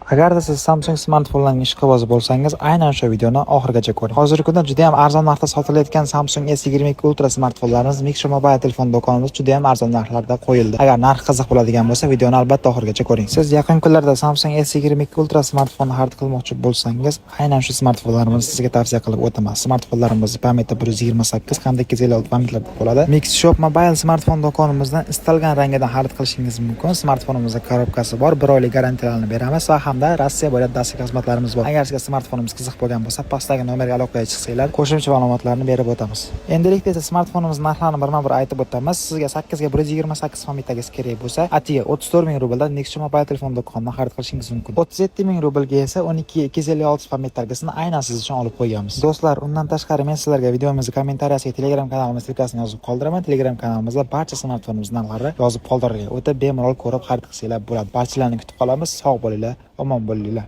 Agarda siz Samsung smartfonlarining ishqibozi bo'lsangiz, aynan shu videoni oxirigacha ko'ring. Hozirgi kunda juda ham arzon narxda sotilayotgan Samsung S22 Ultra smartfonlarimiz Mixsho Mobile telefon do'konimizda juda ham arzon narxlarda qo'yildi. Agar narx qiziq bo'ladigan bo'lsa, videoni albatta oxirigacha ko'ring. Siz yaqin kunlarda Samsung S22 Ultra smartfonni xarid qilmoqchi bo'lsangiz, aynan shu smartfonlarimizni sizga tavsiya qilib o'taman. Smartfonlarimiz pamyati 128 hamda 256 pametlarda bo'ladi. Mixsho Mobile smartfon do'konimizdan istalgan rangida xarid qilishingiz mumkin. Smartfonimizda korobkasi bor, 1 oylik garantiyalarni beramiz va hamda Rossiya bo'ylab dastlabki xizmatlarimiz bor. Agar sizga smartfonimiz qiziq bo'lgan bo'lsa, pastdagi nomerga aloqaga chiqsanglar, qo'shimcha ma'lumotlarni berib o'tamiz. Endilikda esa smartfonimiz narxlarini birma-bir aytib o'tamiz. Sizga 8 ga 128 pametdagi kerak bo'lsa, atiga 34 ming rubldan Mixsho Mobile telefon do'konidan xarid qilishingiz mumkin. 37 ming rublga esa 12 256 pametdagisini aynan siz uchun olib qo'yganmiz. Do'stlar, undan tashqari men sizlarga videomizni kommentariyasiga Telegram kanalimiz silkasini yozib qoldiraman. Telegram kanalimizda barcha smartfonimiz narxlari yozib qoldirilgan. O'ta bemalol ko'rib xarid qilsanglar bo'ladi. Barchalarni kutib qolamiz. Sog' bo'linglar, omon bo'linglar.